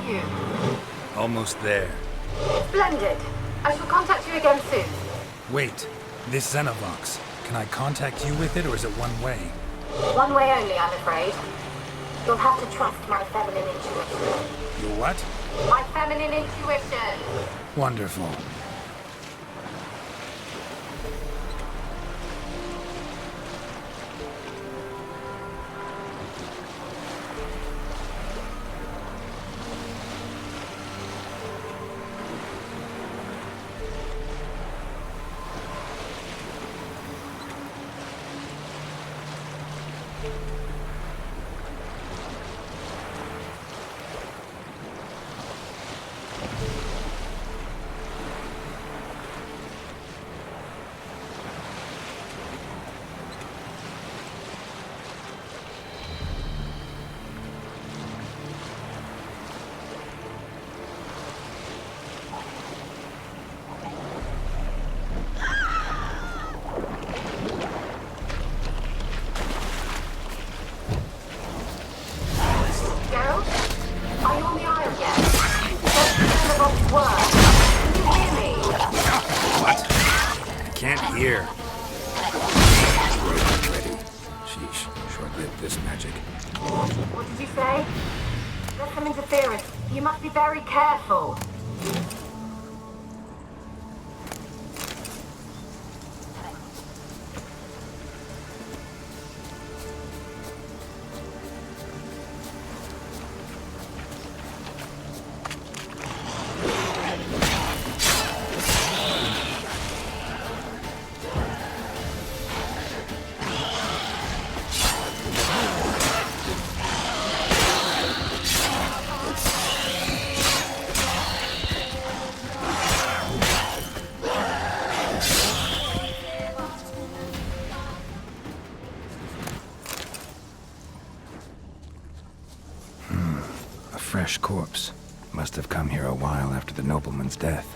you? Almost there. Splendid. I shall contact you again soon. Wait, this Xenovox. Can I contact you with it, or is it one way? One way only, I'm afraid. You'll have to trust my feminine intuition. Your what? My feminine intuition! Wonderful. What did you say? There's some interference. You must be very careful. Fresh corpse. Must have come here a while after the nobleman's death.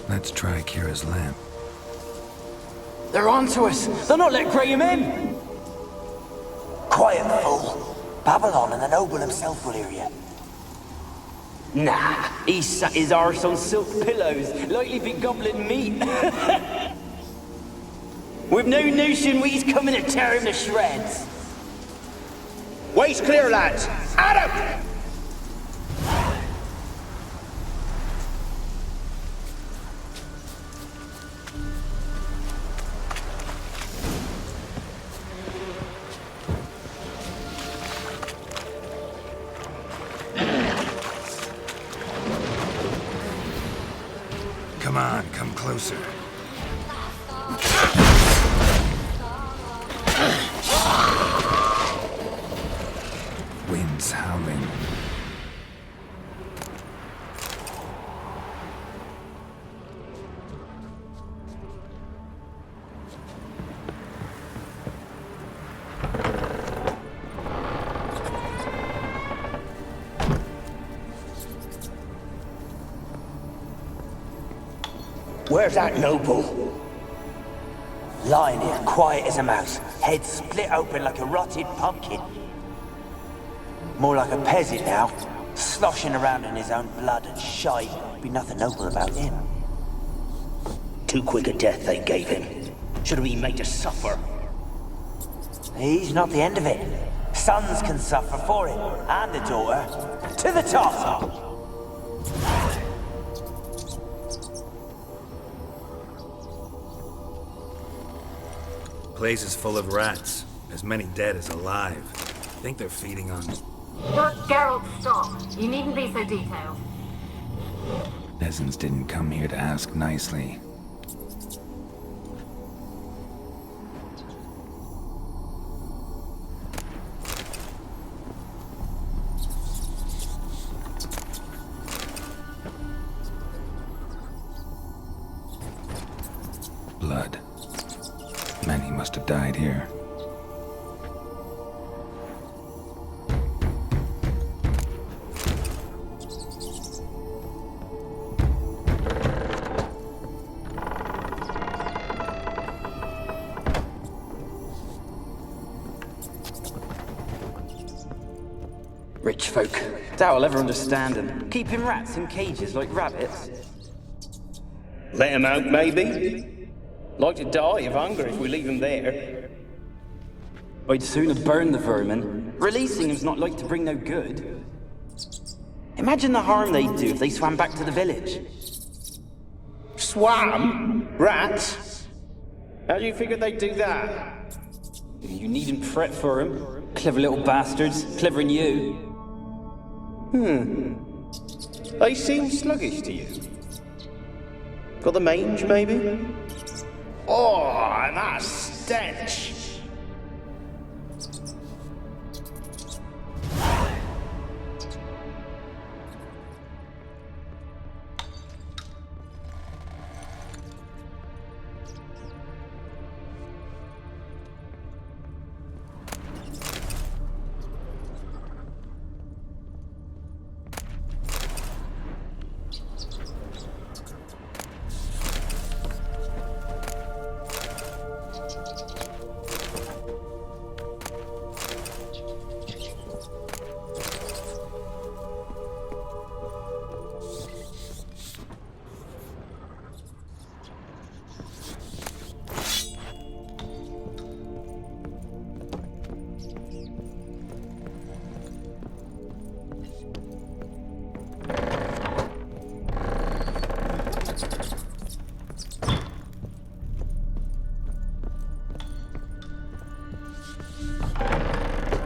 Let's try Kira's lamp. They're onto us! They're not letting Graham in! Quiet, fool. Babylon and the noble himself will hear you. Nah, he sat his arse on silk pillows, like he'd be gobbling meat. We've no notion he's coming to tear him to shreds. Way's clear, lads! Adam! Come on, come closer. Wind's howling. Where's that noble? Lying here, quiet as a mouse, head split open like a rotted pumpkin. More like a peasant now, sloshing around in his own blood and shite. Be nothing noble about him. Too quick a death they gave him. Should have been made to suffer. He's not the end of it. Sons can suffer for it, and the daughter. To the top! Place is full of rats. As many dead as alive. Think they're feeding on... Look, Geralt, stop. You needn't be so detailed. Peasants didn't come here to ask nicely. Blood. Many must have died here. Rich folk. Doubt I'll ever understand them. Keeping rats in cages like rabbits. Let him out, maybe? Like to die of hunger if we leave him there. I'd sooner burn the vermin. Releasing him's not like to bring no good. Imagine the harm they'd do if they swam back to the village. Swam? Rats? How do you figure they'd do that? You needn't fret for 'em. Clever little bastards. Clever than you. They seem sluggish to you. Got the mange, maybe? Oh, and that stench!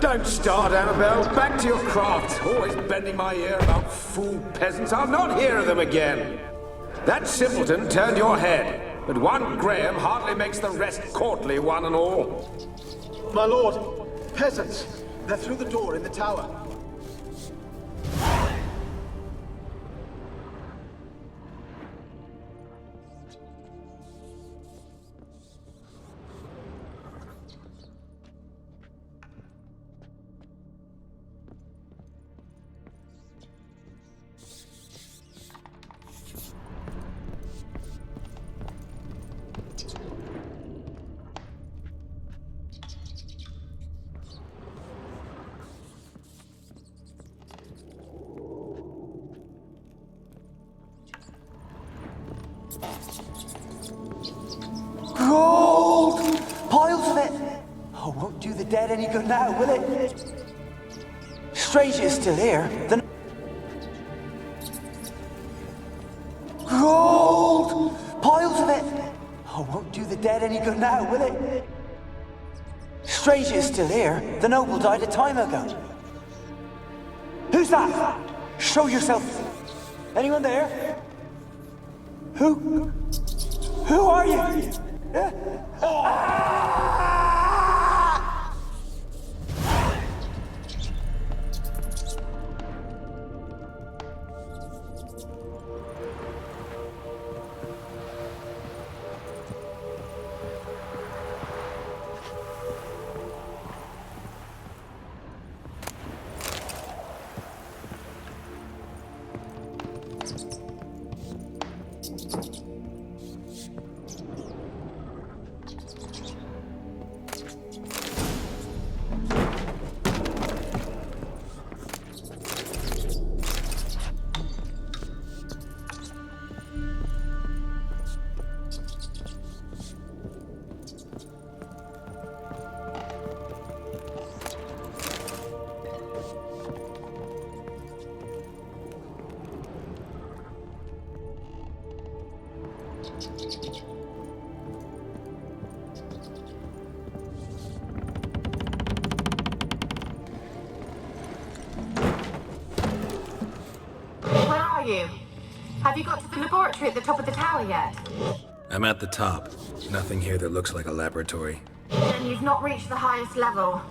Don't start, Annabelle. Back to your craft. Always bending my ear about fool peasants. I'll not hear of them again. That simpleton turned your head, but one Graham hardly makes the rest courtly, one and all. My lord, peasants. They're through the door in the tower. Gold! Piles of it! Oh, won't do the dead any good now, will it? Strange it's still here. The gold! Piles of it! Oh, won't do the dead any good now, will it? Strange it's still here. The noble died a time ago. Who's that? Show yourself. Anyone there? Who are you? Where are you? Have you got to the laboratory at the top of the tower yet? I'm at the top. Nothing here that looks like a laboratory. Then you've not reached the highest level.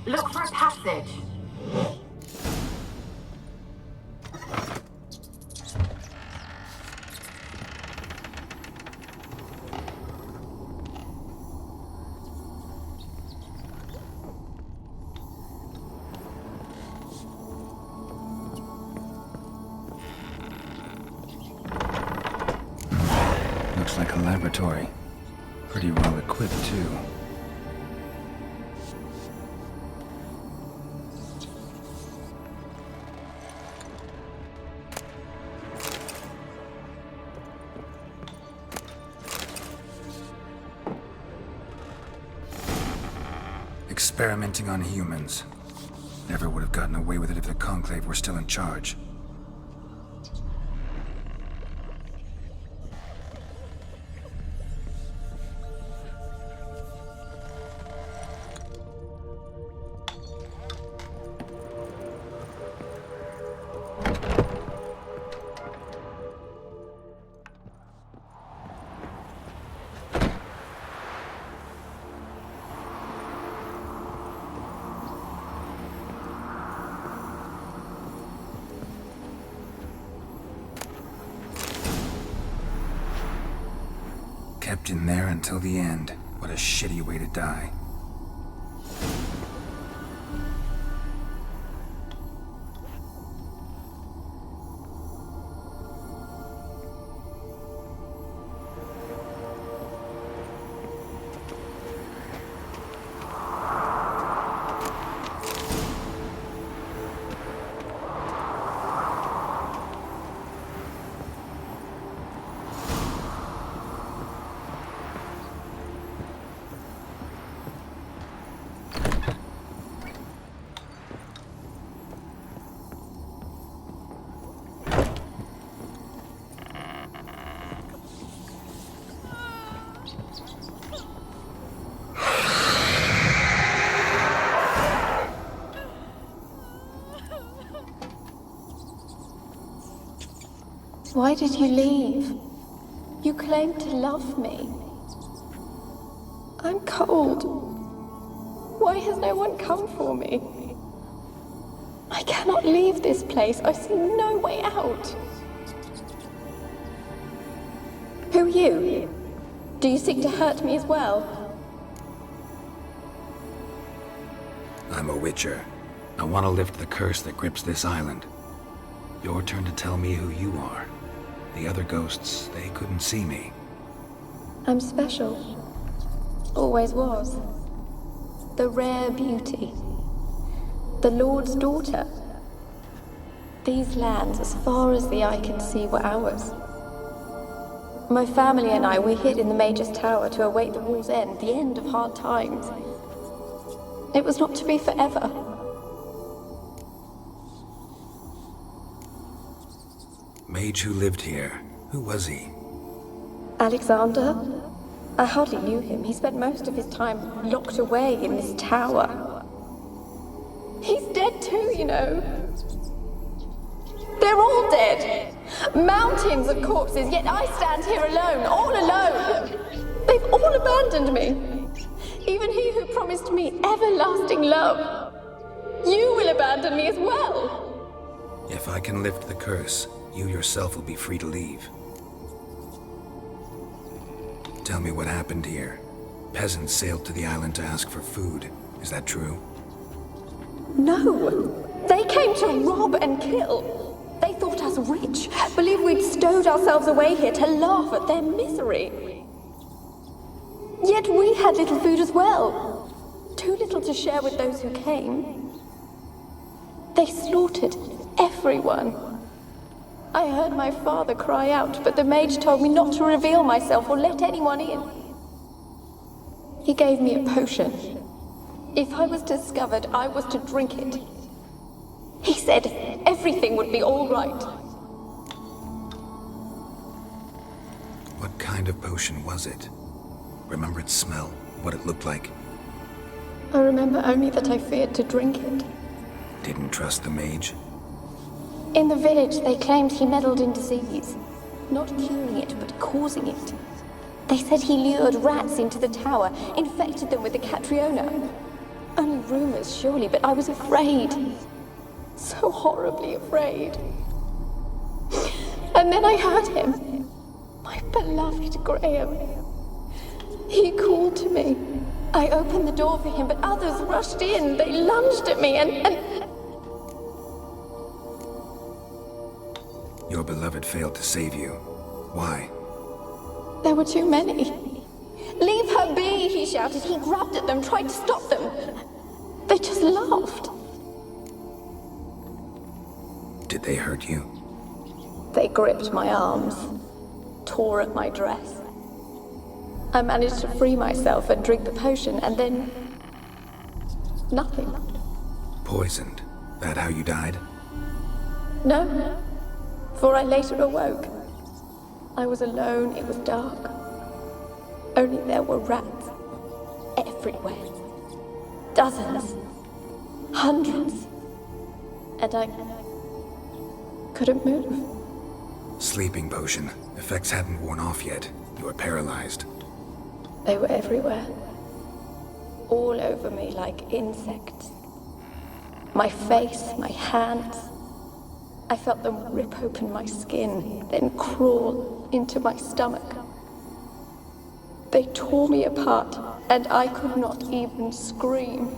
Look for a passage. Looks like a laboratory. Pretty well equipped, too. Experimenting on humans. Never would have gotten away with it if the Conclave were still in charge. Kept in there until the end. What a shitty way to die. Why did you leave? You claimed to love me. I'm cold. Why has no one come for me? I cannot leave this place. I see no way out. Who are you? Do you seek to hurt me as well? I'm a witcher. I want to lift the curse that grips this island. Your turn to tell me who you are. The other ghosts, they couldn't see me. I'm special. Always was. The rare beauty. The Lord's daughter. These lands, as far as the eye can see, were ours. My family and I, we hid in the Mage's Tower to await the war's end, the end of hard times. It was not to be forever. Mage who lived here. Who was he? Alexander? I hardly knew him. He spent most of his time locked away in this tower. He's dead too, you know. They're all dead. Mountains of corpses, yet I stand here alone, all alone. They've all abandoned me. Even he who promised me everlasting love. You will abandon me as well. If I can lift the curse, you yourself will be free to leave. Tell me what happened here. Peasants sailed to the island to ask for food. Is that true? No. They came to rob and kill. They thought us rich, believed we'd stowed ourselves away here to laugh at their misery. Yet we had little food as well. Too little to share with those who came. They slaughtered everyone. I heard my father cry out, but the mage told me not to reveal myself or let anyone in. He gave me a potion. If I was discovered, I was to drink it. He said everything would be all right. What kind of potion was it? Remember its smell? What it looked like? I remember only that I feared to drink it. Didn't trust the mage? In the village, they claimed he meddled in disease. Not curing it, but causing it. They said he lured rats into the tower, infected them with the Catriona. Only rumors, surely, but I was afraid. So horribly afraid. And then I heard him. My beloved Graham. He called to me. I opened the door for him, but others rushed in. They lunged at me and... Your beloved failed to save you. Why? There were too many. Leave her be, he shouted. He grabbed at them, tried to stop them. They just laughed. Did they hurt you? They gripped my arms, tore at my dress. I managed to free myself and drink the potion, and then... nothing. Poisoned? That how you died? No, for I later awoke. I was alone, it was dark. Only there were rats everywhere. Dozens. Hundreds. And I couldn't move. Sleeping potion. Effects hadn't worn off yet. You were paralyzed. They were everywhere. All over me like insects. My face, my hands. I felt them rip open my skin, then crawl into my stomach. They tore me apart, and I could not even scream.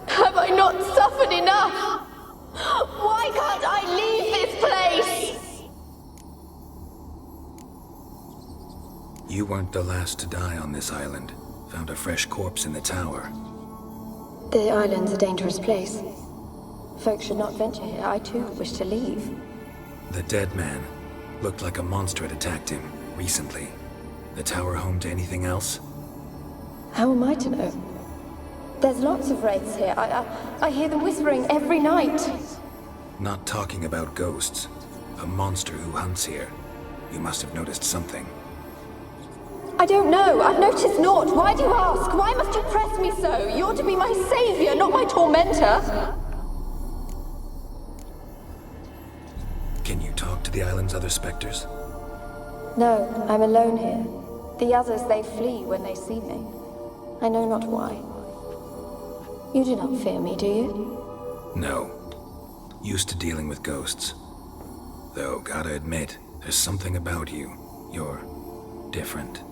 Have I not suffered enough? Why can't I leave this place? You weren't the last to die on this island. Found a fresh corpse in the tower. The island's a dangerous place. Folks should not venture here. I too wish to leave. The dead man. Looked like a monster had attacked him, recently. The tower home to anything else? How am I to know? There's lots of wraiths here. I hear them whispering every night. Not talking about ghosts. A monster who hunts here. You must have noticed something. I don't know. I've noticed naught. Why do you ask? Why must you press me so? You're to be my savior, not my tormentor. Can you talk to the island's other specters? No, I'm alone here. The others, they flee when they see me. I know not why. You do not fear me, do you? No. Used to dealing with ghosts. Though, gotta admit, there's something about you. You're different.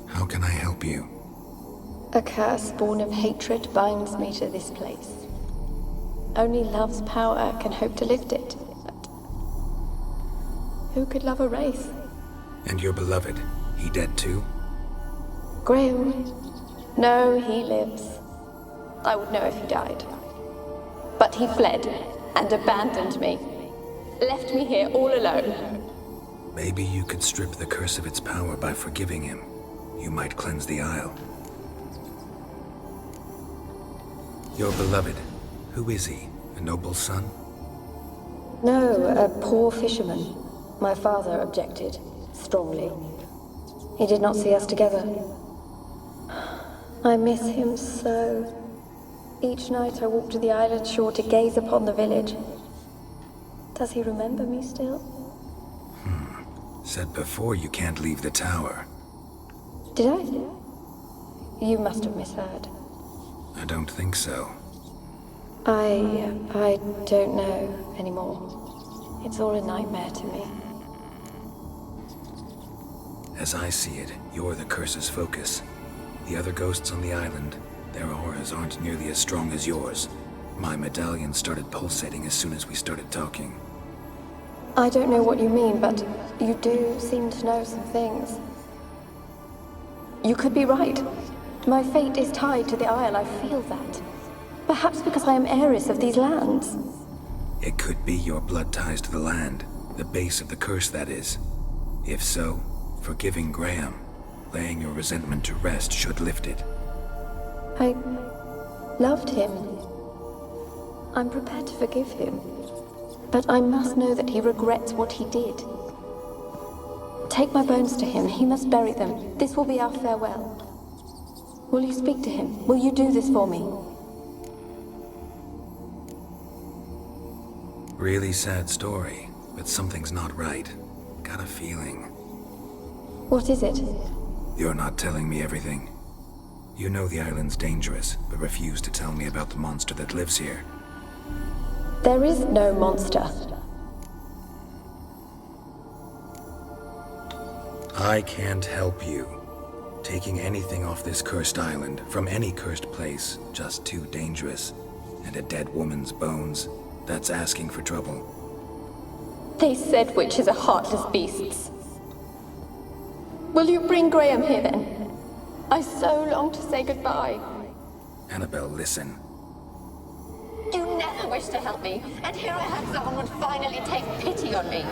How can I help you? A curse born of hatred binds me to this place. Only love's power can hope to lift it. But who could love a wraith? And your beloved, he dead too? Graham? No, he lives. I would know if he died. But he fled and abandoned me. Left me here all alone. Maybe you could strip the curse of its power by forgiving him. You might cleanse the Isle. Your beloved, who is he? A noble son? No, a poor fisherman. My father objected, strongly. He did not see us together. I miss him so. Each night I walk to the island shore to gaze upon the village. Does he remember me still? Said before you can't leave the tower. Did I? You must have misheard. I don't think so. I don't know anymore. It's all a nightmare to me. As I see it, you're the curse's focus. The other ghosts on the island, their auras aren't nearly as strong as yours. My medallion started pulsating as soon as we started talking. I don't know what you mean, but you do seem to know some things. You could be right. My fate is tied to the Isle, I feel that. Perhaps because I am heiress of these lands. It could be your blood ties to the land, the base of the curse, that is. If so, forgiving Graham, laying your resentment to rest should lift it. I loved him. I'm prepared to forgive him. But I must know that he regrets what he did. Take my bones to him. He must bury them. This will be our farewell. Will you speak to him? Will you do this for me? Really sad story, but something's not right. Got a feeling. What is it? You're not telling me everything. You know the island's dangerous, but refuse to tell me about the monster that lives here. There is no monster. I can't help you. Taking anything off this cursed island, from any cursed place, just too dangerous. And a dead woman's bones, that's asking for trouble. They said witches are heartless beasts. Will you bring Graham here then? I so long to say goodbye. Annabelle, listen. You never wished to help me, and here I had someone would finally take pity on me.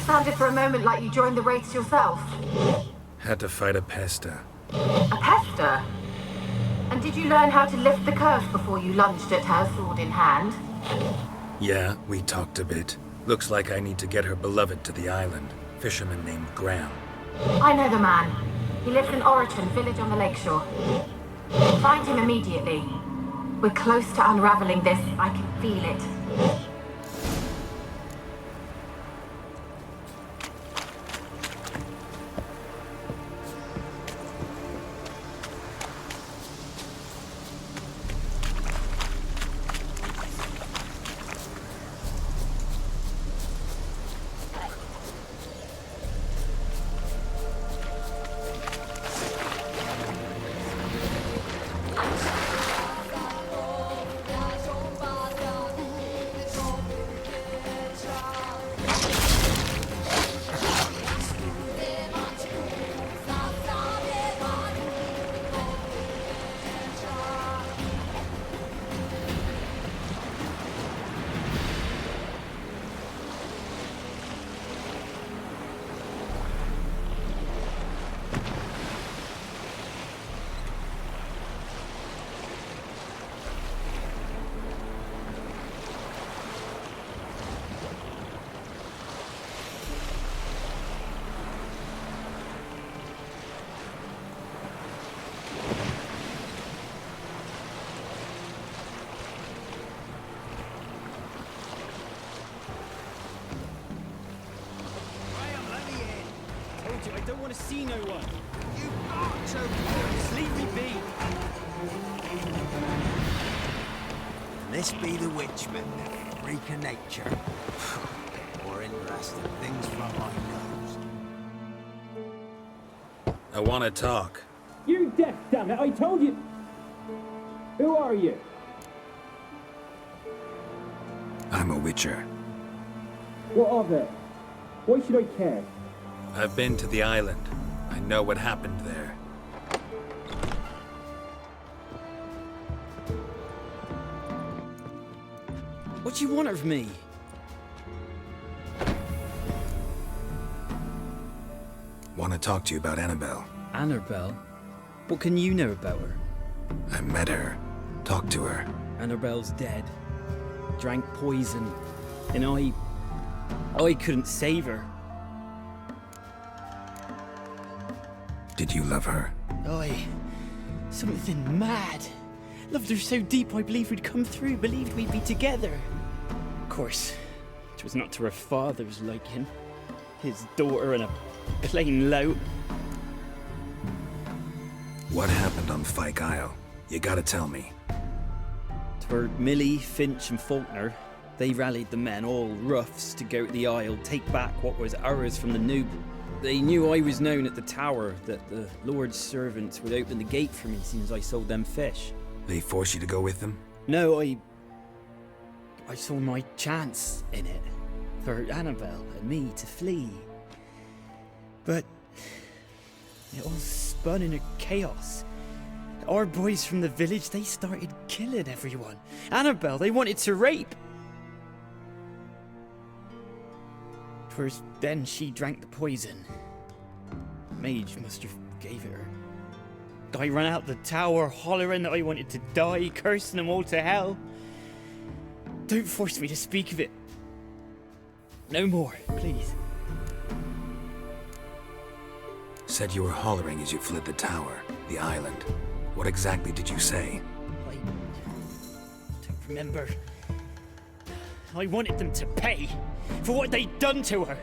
Sounded for a moment like you joined the wraiths yourself. Had to fight a pester. A pester? And did you learn how to lift the curse before you lunged at her, sword in hand? Yeah, we talked a bit. Looks like I need to get her beloved to the island. Fisherman named Graham. I know the man. He lives in Oriton, village on the lakeshore. Find him immediately. We're close to unraveling this. I can feel it. to. I don't want to see no one. You got to! Just leave me be. This be the Witchman, freak of nature. More interesting things from my nose. I want to talk. You're deaf, damn it! I told you. Who are you? I'm a Witcher. What of it? Why should I care? I've been to the island. I know what happened there. What do you want of me? Want to talk to you about Annabelle. Annabelle? What can you know about her? I met her. Talked to her. Annabelle's dead. Drank poison. And I couldn't save her. Did you love her? Something mad. Loved her so deep I believed we'd come through, believed we'd be together. Of course, it was not to her father's liking. His daughter and a plain lout. What happened on Fyke Isle? You gotta tell me. For Millie, Finch and Faulkner, they rallied the men, all roughs, to go to the Isle, take back what was ours from the noob. They knew I was known at the tower, that the Lord's servants would open the gate for me as soon as I sold them fish. They forced you to go with them? No, I saw my chance in it, for Annabelle and me to flee. But it all spun into chaos. Our boys from the village, they started killing everyone. Annabelle, they wanted to rape. First, then she drank the poison. Mage must have gave it her. I ran out the tower, hollering that I wanted to die, cursing them all to hell. Don't force me to speak of it. No more, please. Said you were hollering as you fled the tower, the island. What exactly did you say? I don't remember. I wanted them to pay for what they'd done to her.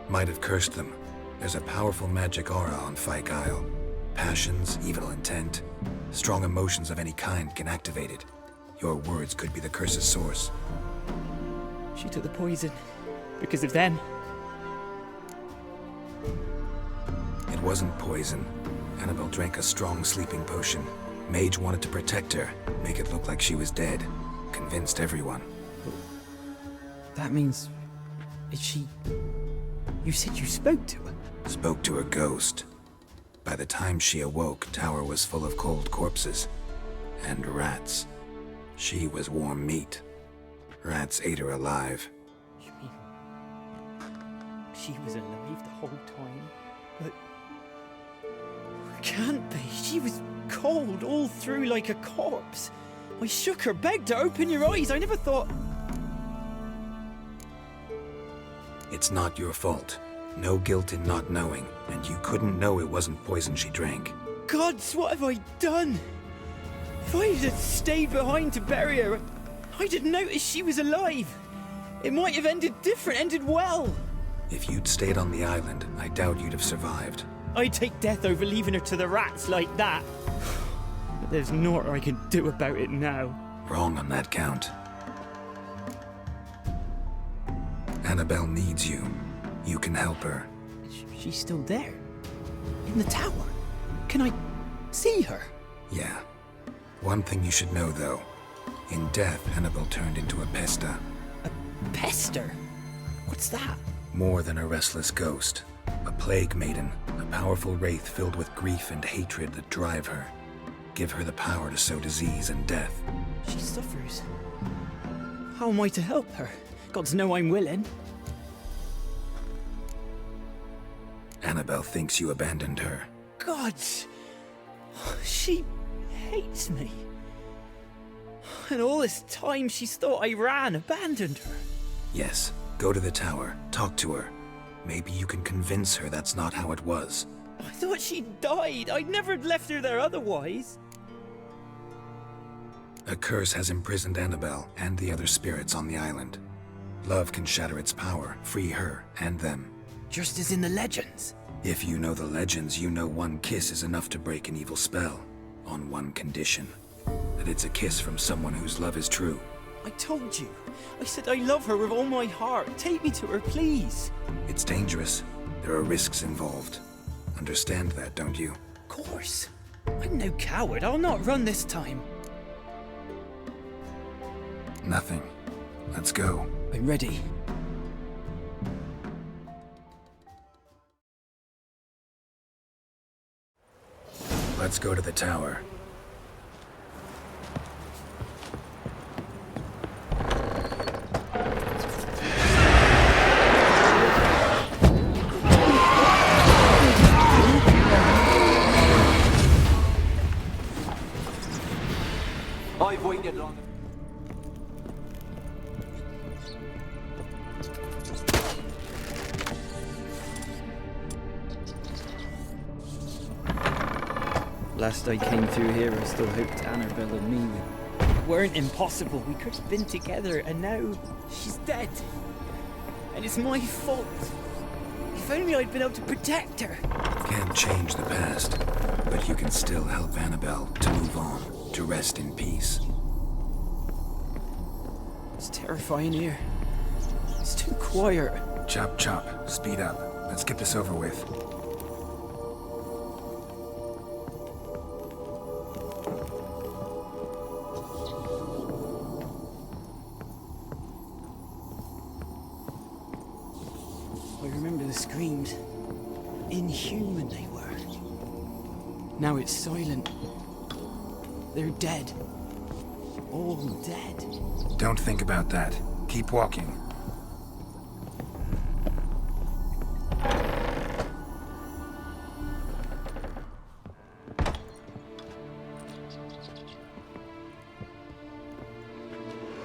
Might have cursed them. There's a powerful magic aura on Fyke Isle. Passions, evil intent, strong emotions of any kind can activate it. Your words could be the curse's source. She took the poison because of them. It wasn't poison. Annabelle drank a strong sleeping potion. Mage wanted to protect her, make it look like she was dead. Convinced everyone. That means... is she... You said you spoke to her? Spoke to her ghost. By the time she awoke, Tower was full of cold corpses. And rats. She was warm meat. Rats ate her alive. You mean... she was alive the whole time? But... can't be. She was cold all through like a corpse. I shook her, begged her, open your eyes. I never thought... It's not your fault. No guilt in not knowing, and you couldn't know it wasn't poison she drank. Gods, what have I done? If I had stayed behind to bury her, I didn't notice she was alive. It might have ended different, ended well. If you'd stayed on the island, I doubt you'd have survived. I'd take death over leaving her to the rats like that. But there's naught I can do about it now. Wrong on that count. Annabelle needs you. You can help her. She's still there? In the tower? Can I see her? Yeah. One thing you should know, though. In death, Annabelle turned into a pesta. A pester? What's that? More than a restless ghost. A plague maiden. A powerful wraith filled with grief and hatred that drive her. Give her the power to sow disease and death. She suffers. How am I to help her? Gods know I'm willing. Annabelle thinks you abandoned her. Gods! She hates me. And all this time she's thought I ran, abandoned her. Yes, go to the tower, talk to her. Maybe you can convince her that's not how it was. I thought she died. I'd never left her there otherwise. A curse has imprisoned Annabelle and the other spirits on the island. Love can shatter its power, free her and them. Just as in the legends. If you know the legends, you know one kiss is enough to break an evil spell. On one condition. That it's a kiss from someone whose love is true. I told you. I said I love her with all my heart. Take me to her, please. It's dangerous. There are risks involved. Understand that, don't you? Of course. I'm no coward. I'll not run this time. Nothing. Let's go. I'm ready. Let's go to the tower. I've waited long. Last I came through here, I still hoped Annabelle and me weren't impossible. We could have been together, and now she's dead. And it's my fault. If only I'd been able to protect her. Can't change the past, but you can still help Annabelle to move on, to rest in peace. It's terrifying here. It's too quiet. Chop, chop. Speed up. Let's get this over with. I remember the screams. Inhuman they were. Now it's silent. They're dead. All dead. Don't think about that. Keep walking.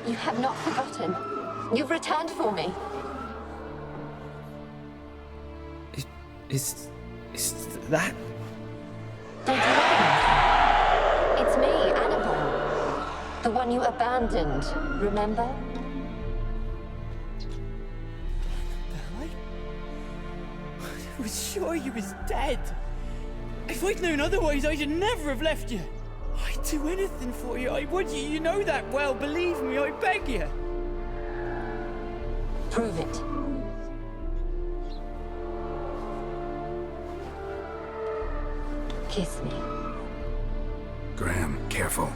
You have not forgotten. You've returned for me. Is that? Did you recognize? It's me, Annabelle. The one you abandoned, remember? I was sure you was dead. If I'd known otherwise, I'd never have left you. I'd do anything for you. I would. You know that well. Believe me, I beg you. Prove it. Kiss me. Graham, careful.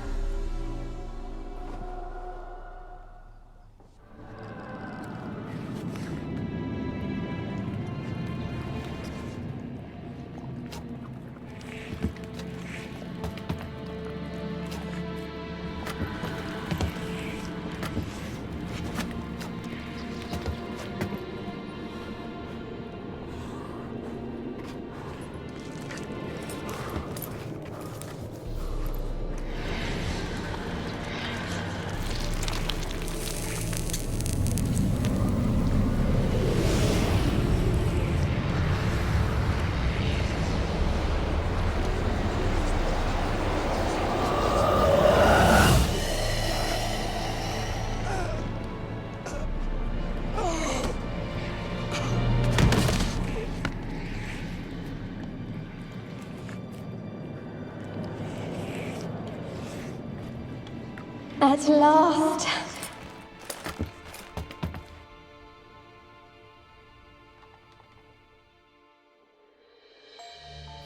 At last.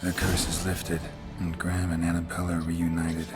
The curse is lifted, and Graham and Annabelle are reunited.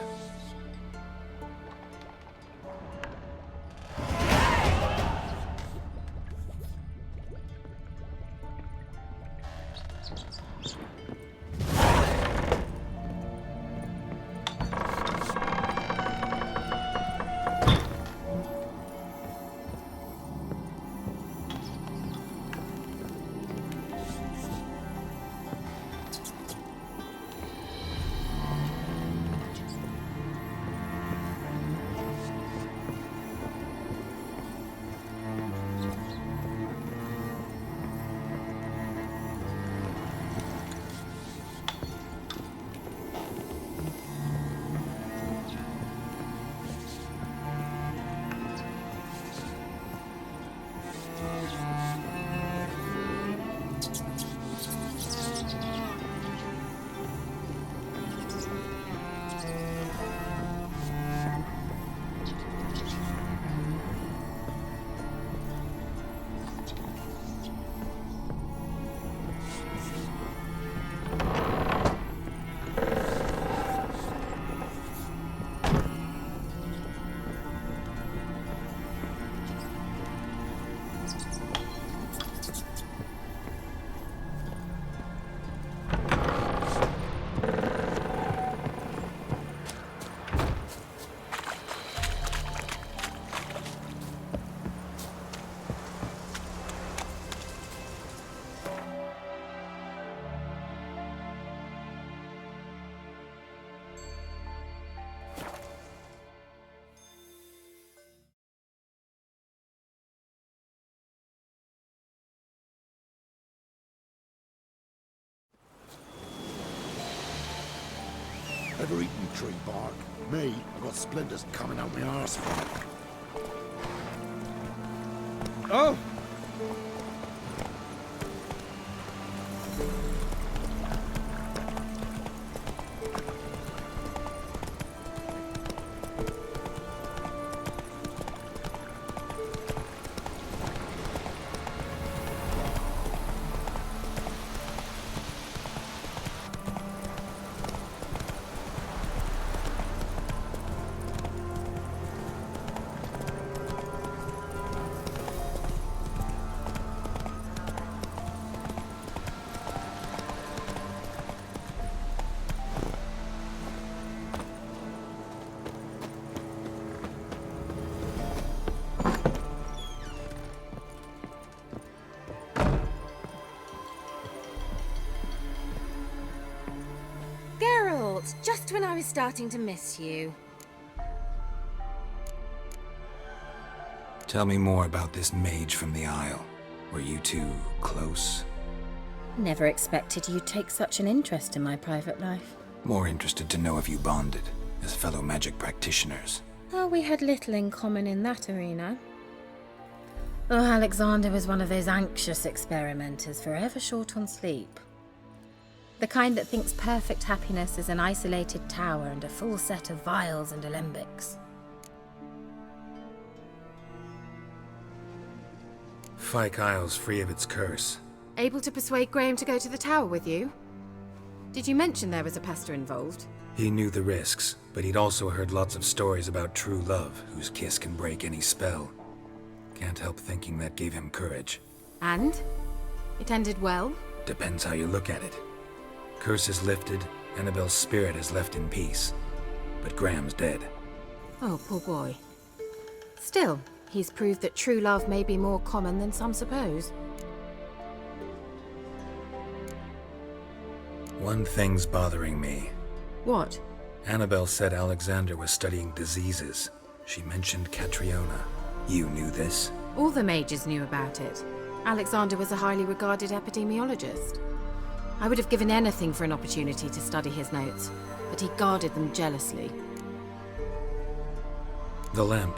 Ever eaten tree bark? Me, I've got splinters coming out my arse from it. Oh! Just when I was starting to miss you. Tell me more about this mage from the Isle. Were you two close? Never expected you'd take such an interest in my private life. More interested to know if you bonded, as fellow magic practitioners. Oh, we had little in common in that arena. Oh, Alexander was one of those anxious experimenters, forever short on sleep. The kind that thinks perfect happiness is an isolated tower and a full set of vials and alembics. Fyke Isle's free of its curse. Able to persuade Graham to go to the tower with you? Did you mention there was a pester involved? He knew the risks, but he'd also heard lots of stories about true love, whose kiss can break any spell. Can't help thinking that gave him courage. And? It ended well? Depends how you look at it. Curse is lifted, Annabelle's spirit is left in peace. But Graham's dead. Oh, poor boy. Still, he's proved that true love may be more common than some suppose. One thing's bothering me. What? Annabelle said Alexander was studying diseases. She mentioned Catriona. You knew this? All the mages knew about it. Alexander was a highly regarded epidemiologist. I would have given anything for an opportunity to study his notes, but he guarded them jealously. The lamp.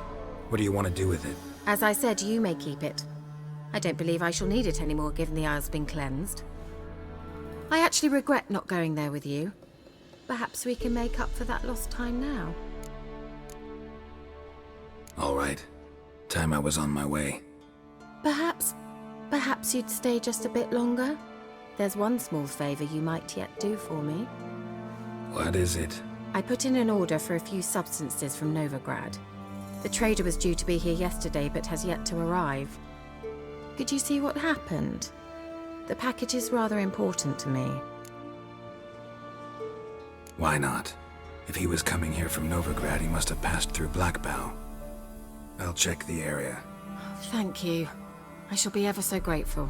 What do you want to do with it? As I said, you may keep it. I don't believe I shall need it anymore, given the Isle's been cleansed. I actually regret not going there with you. Perhaps we can make up for that lost time now. All right. Time I was on my way. Perhaps you'd stay just a bit longer? There's one small favor you might yet do for me. What is it? I put in an order for a few substances from Novigrad. The trader was due to be here yesterday, but has yet to arrive. Could you see what happened? The package is rather important to me. Why not? If he was coming here from Novigrad, he must have passed through Blackbow. I'll check the area. Thank you. I shall be ever so grateful.